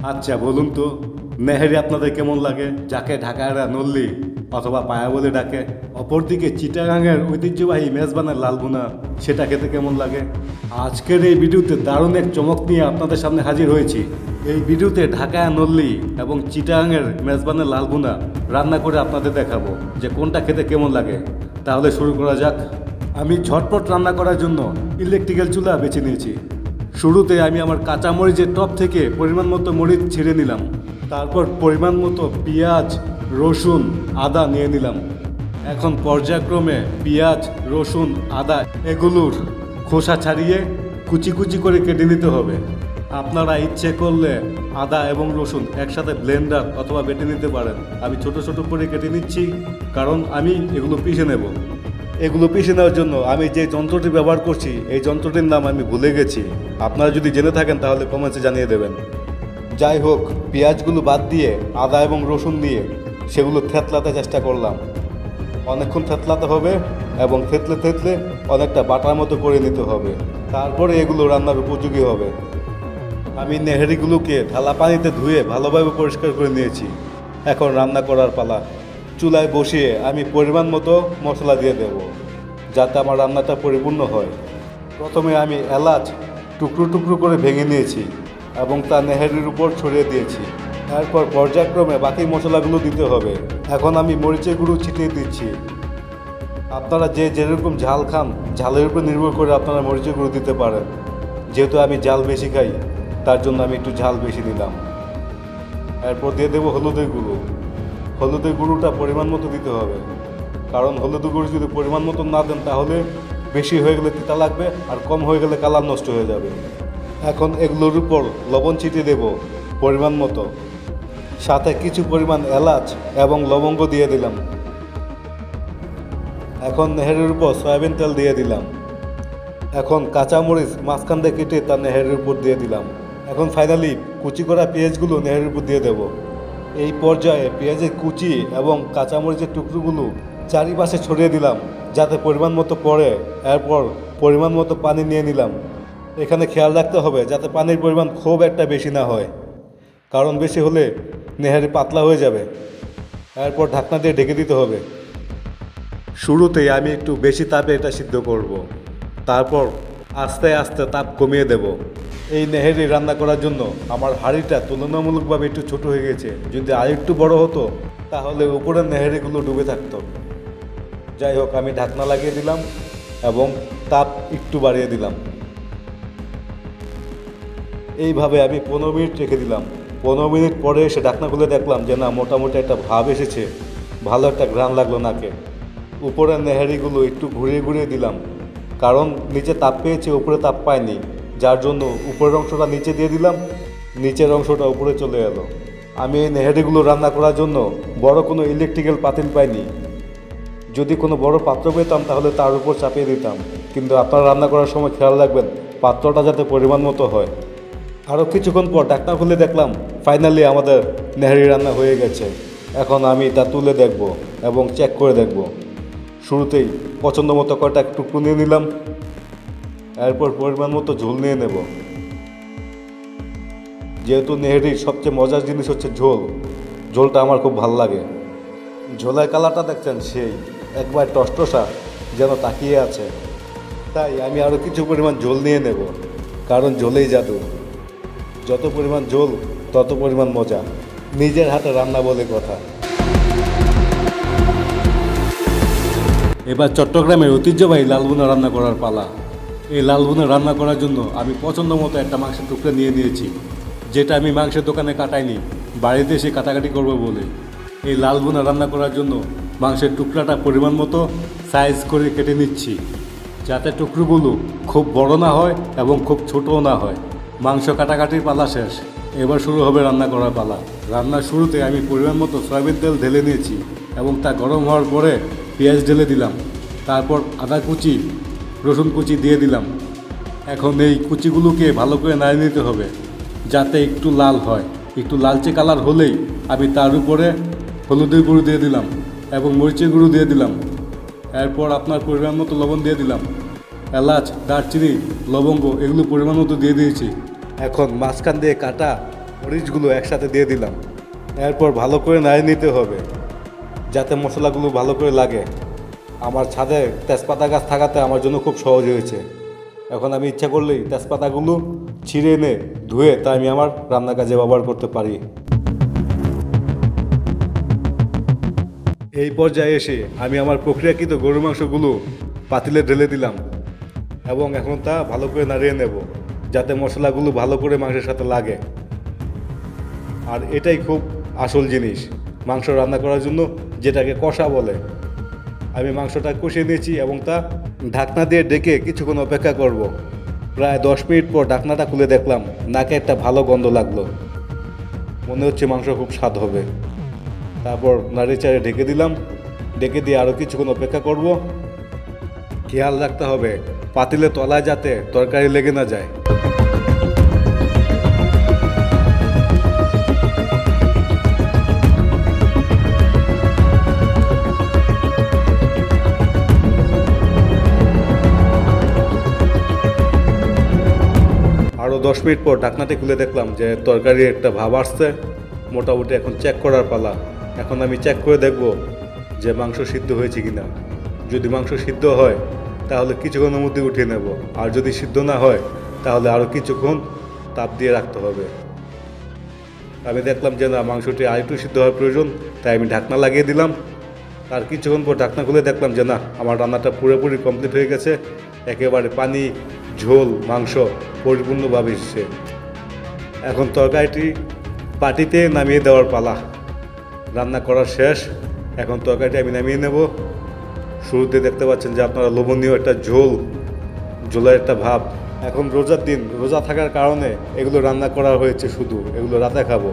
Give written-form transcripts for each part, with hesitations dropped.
আচ্ছা বলুন তো, নেহেরি আপনাদের কেমন লাগে, যাকে ঢাকায়রা নল্লি অথবা পায়া বলে ডাকে? অপরদিকে চিটাগাংয়ের ঐতিহ্যবাহী মেজবানের লাল ভুনা, সেটা খেতে কেমন লাগে? আজকের এই ভিডিওতে দারুণ এক চমক নিয়ে আপনাদের সামনে হাজির হয়েছি। এই ভিডিওতে ঢাকায় নল্লি এবং চিটাগাংয়ের মেজবানের লাল ভুনা রান্না করে আপনাদের দেখাবো যে কোনটা খেতে কেমন লাগে। তাহলে শুরু করা যাক। আমি ঝটপট রান্না করার জন্য ইলেকট্রিক্যাল চুলা বেছে নিয়েছি। শুরুতে আমি আমার কাঁচা মরিচের টপ থেকে পরিমাণ মতো মরিচ ছিঁড়ে নিলাম। তারপর পরিমাণ মতো পেঁয়াজ, রসুন, আদা নিয়ে নিলাম। এখন পর্যায়ক্রমে পেঁয়াজ, রসুন, আদা এগুলোর খোসা ছাড়িয়ে কুচি কুচি করে কেটে নিতে হবে। আপনারা ইচ্ছে করলে আদা এবং রসুন একসাথে ব্লেন্ডার অথবা বেটে নিতে পারেন। আমি ছোট ছোট করে কেটে নিচ্ছি, কারণ আমি এগুলো পিষে নেব। এগুলো পিষে নেওয়ার জন্য আমি যে যন্ত্রটি ব্যবহার করছি, এই যন্ত্রটির নাম আমি ভুলে গেছি। আপনারা যদি জেনে থাকেন তাহলে কমেন্টসে জানিয়ে দেবেন। যাই হোক, পেঁয়াজগুলো বাদ দিয়ে আদা এবং রসুন দিয়ে সেগুলো থেতলাতে চেষ্টা করলাম। অনেকক্ষণ থেতলাতে হবে এবং থেতলে থেতলে অনেকটা বাটার মতো করে নিতে হবে। তারপরে এগুলো রান্নার উপযোগী হবে। আমি নেহেরিগুলোকে ঢালা পানিতে ধুয়ে ভালোভাবে পরিষ্কার করে নিয়েছি। এখন রান্না করার পালা। চুলায় বসিয়ে আমি পরিমাণ মতো মশলা দিয়ে দেব, যাতে আমার রান্নাটা পরিপূর্ণ হয়। প্রথমে আমি এলাচ টুকরো টুকরো করে ভেঙে নিয়েছি এবং তা নেহেরির উপর ছড়িয়ে দিয়েছি। এরপর পর্যায়ক্রমে বাকি মশলাগুলো দিতে হবে। এখন আমি মরিচের গুঁড়ো ছিটিয়ে দিচ্ছি। আপনারা যে যেরকম ঝাল খান, ঝালের উপর নির্ভর করে আপনারা মরিচের গুঁড়ো দিতে পারেন। যেহেতু আমি ঝাল বেশি খাই, তার জন্য আমি একটু ঝাল বেশি দিলাম। এরপর দিয়ে দেবো হলুদের গুঁড়ো। হলুদের গুঁড়োটা পরিমাণ মতো দিতে হবে, কারণ হলুদের গুঁড়ো যদি পরিমাণ মতো না দেন তাহলে বেশি হয়ে গেলে তিতা লাগবে, আর কম হয়ে গেলে কালার নষ্ট হয়ে যাবে। এখন এগুলোর উপর লবণ ছিটিয়ে দেব পরিমাণ মতো, সাথে কিছু পরিমাণ এলাচ এবং লবঙ্গ দিয়ে দিলাম। এখন নেহেরের উপর সয়াবিন তেল দিয়ে দিলাম। এখন কাঁচামরিচ মাঝখান দিয়ে কেটে তার নেহেরের উপর দিয়ে দিলাম। এখন ফাইনালি কুচি করা পেঁয়াজগুলো নেহেরের উপর দিয়ে দেব। এই পর্যায়ে পেঁয়াজের কুচি এবং কাঁচামরিচের টুকরোগুলো চারিপাশে ছড়িয়ে দিলাম, যাতে পরিমাণ মতো পড়ে। এরপর পরিমাণ মতো পানি নিয়ে নিলাম। এখানে খেয়াল রাখতে হবে যাতে পানির পরিমাণ খুব একটা বেশি না হয়, কারণ বেশি হলে নেহারি পাতলা হয়ে যাবে। এরপর ঢাকনা দিয়ে ঢেকে দিতে হবে। শুরুতেই আমি একটু বেশি তাপে এটা সিদ্ধ করব। তারপর আস্তে আস্তে তাপ কমিয়ে দেব। এই নেহেরি রান্না করার জন্য আমার হাঁড়িটা তুলনামূলকভাবে একটু ছোট হয়ে গেছে। যদি আর একটু বড় হতো তাহলে উপরের নেহেরিগুলো ডুবে থাকতো। যাই হোক, আমি ঢাকনা লাগিয়ে দিলাম এবং তাপ একটু বাড়িয়ে দিলাম। এইভাবে আমি 15 মিনিট রেখে দিলাম। 15 মিনিট পরে এসে ঢাকনা খুলে দেখলাম যে না, মোটামুটি একটা ভাব এসেছে, ভালো একটা ঘ্রাণ লাগলো নাকে। উপরের নেহারিগুলো একটু ঘুরিয়ে ঘুরিয়ে দিলাম, কারণ নিচে তাপ পেয়েছে, উপরে তাপ পায়নি, যার জন্য উপরের অংশটা নিচে দিয়ে দিলাম, নিচের অংশটা উপরে চলে এলো। আমি এই নেহারিগুলো রান্না করার জন্য বড় কোনো ইলেকট্রিক্যাল পাতিল পাইনি। যদি কোনো বড় পাত্র পেতাম তাহলে তার উপর চাপিয়ে দিতাম, কিন্তু আপনারা রান্না করার সময় খেয়াল রাখবেন পাত্রটা যাতে পরিমাণ মতো হয়। আরও কিছুক্ষণ পর ঢাকনা খুলে দেখলাম ফাইনালি আমাদের নেহারি রান্না হয়ে গেছে। এখন আমি তা তুলে দেখব এবং চেক করে দেখব। শুরুতেই পছন্দ মতো কয়টা টুকরো নিয়ে নিলাম। এরপর পরিমাণ মতো ঝোল নিয়ে নেব। যেহেতু নেহারির সবচেয়ে মজার জিনিস হচ্ছে ঝোল, ঝোলটা আমার খুব ভালো লাগে। ঝোলের কালারটা দেখছেন সেই একবার টসটসা, যেন তাকিয়ে আছে। তাই আমি আরও কিছু পরিমাণ ঝোল নিয়ে নেব, কারণ ঝোলেই জাদু। যত পরিমাণ ঝোল তত পরিমাণ মজা। নিজের হাতে রান্না বলে কথা। এবার চট্টগ্রামের ঐতিহ্যবাহী লাল ভুনা রান্না করার পালা। এই লাল ভুনা রান্না করার জন্য আমি পছন্দ মতো একটা মাংসের টুকরা নিয়ে নিয়েছি, যেটা আমি মাংসের দোকানে কাটাইনি, বাড়িতে এসে কাটাকাটি করবো বলে। এই লাল ভুনা রান্না করার জন্য মাংসের টুকরাটা পরিমাণ মতো সাইজ করে কেটে নিচ্ছি, যাতে টুকরোগুলো খুব বড় না হয় এবং খুব ছোটও না হয়। মাংস কাটাকাটির পালা শেষ, এবার শুরু হবে রান্না করার পালা। রান্নার শুরুতে আমি পরিমাণ মতো সয়াবিন তেল ঢেলে নিয়েছি এবং তা গরম হওয়ার পরে পেঁয়াজ ঢেলে দিলাম। তারপর আদা কুচি, রসুন কুচি দিয়ে দিলাম। এখন এই কুচিগুলোকে ভালো করে নাড়িয়ে নিতে হবে, যাতে একটু লাল হয়। একটু লালচে কালার হলেই আমি তার উপরে হলুদের গুঁড়ো দিয়ে দিলাম এবং মরিচের গুঁড়ো দিয়ে দিলাম। এরপর আপনার পরিমাণ মতো লবণ দিয়ে দিলাম। এলাচ, দারচিনি, লবঙ্গ এগুলো পরিমাণ মতো দিয়ে দিয়েছি। এখন মাঝখান দিয়ে কাটা মরিচগুলো একসাথে দিয়ে দিলাম। এরপর ভালো করে নাড়িয়ে নিতে হবে যাতে মশলাগুলো ভালো করে লাগে। আমার ছাদে তেজপাতা গাছ থাকাতে আমার জন্য খুব সহজ হয়েছে। এখন আমি ইচ্ছা করলেই তেজপাতাগুলো ছিঁড়ে এনে ধুয়ে তা আমি আমার রান্নার কাজে ব্যবহার করতে পারি। এই পর্যায়ে এসে আমি আমার প্রক্রিয়াকৃত গরুর মাংসগুলো পাতিলে ঢেলে দিলাম এবং এখন তা ভালো করে নাড়িয়ে নেব যাতে মশলাগুলো ভালো করে মাংসের সাথে লাগে। আর এটাই খুব আসল জিনিস মাংস রান্না করার জন্য, যেটাকে কষা বলে। আমি মাংসটা কষিয়ে নিয়েছি এবং তা ঢাকনা দিয়ে ডেকে কিছুক্ষণ অপেক্ষা করব। প্রায় 10 মিনিট পর ঢাকনাটা খুলে দেখলাম নাকে একটা ভালো গন্ধ লাগলো। মনে হচ্ছে মাংস খুব স্বাদ হবে। তারপর নাড়ি চাড়ে ঢেকে দিলাম। ঢেকে দিয়ে আরও কিছুক্ষণ অপেক্ষা করব। খেয়াল রাখতে হবে পাতিলে তলায় যাতে তরকারি লেগে না যায়। আরও 10 মিনিট পর ঢাকনাটি খুলে দেখলাম যে তরকারির একটা ভাব আসছে। মোটামুটি এখন চেক করার পালা। এখন আমি চেক করে দেখব যে মাংস সিদ্ধ হয়েছে কিনা। যদি মাংস সিদ্ধ হয় তাহলে কিছুক্ষণের মধ্যে উঠিয়ে নেব, আর যদি সিদ্ধ না হয় তাহলে আরও কিছুক্ষণ তাপ দিয়ে রাখতে হবে। আমি দেখলাম যে না, মাংসটি আর একটু সিদ্ধ হওয়ার প্রয়োজন, তাই আমি ঢাকনা লাগিয়ে দিলাম। আর কিছুক্ষণ পর ঢাকনা খুলে দেখলাম যে না, আমার রান্নাটা পুরোপুরি কমপ্লিট হয়ে গেছে। একেবারে পানি, ঝোল, মাংস পরিপূর্ণভাবে এসেছে। এখন তরকারিটি পাটিতে নামিয়ে দেওয়ার পালা। রান্না করা শেষ। এখন তরকারিটি আমি নামিয়ে নেব। শুরুতে দেখতে পাচ্ছেন যে আপনারা লোভনীয় একটা ঝোলের একটা ভাব। এখন রোজার দিন, রোজা থাকার কারণে এগুলো রান্না করা হয়েছে, শুধু এগুলো রাতে খাবো।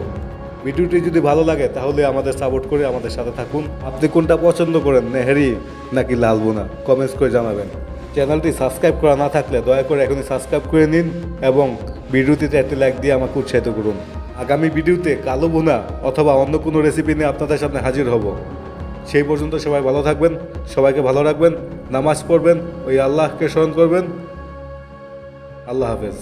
ভিডিওটি যদি ভালো লাগে তাহলে আমাদের সাপোর্ট করে আমাদের সাথে থাকুন। আপনি কোনটা পছন্দ করেন, নেহেরি নাকি লাল ভুনা, কমেন্টস করে জানাবেন। চ্যানেলটি সাবস্ক্রাইব করা না থাকলে দয়া করে এখনই সাবস্ক্রাইব করে নিন এবং ভিডিওটিতে একটি লাইক দিয়ে আমাকে উৎসাহিত করুন। আগামী ভিডিওতে কালো ভুনা অথবা অন্য কোনো রেসিপি নিয়ে আপনাদের সামনে হাজির হব। সেই পর্যন্ত সবাই ভালো থাকবেন, সবাইকে ভালো রাখবেন, নামাজ পড়বেন, ওই আল্লাহকে স্মরণ করবেন। আল্লাহ হাফেজ।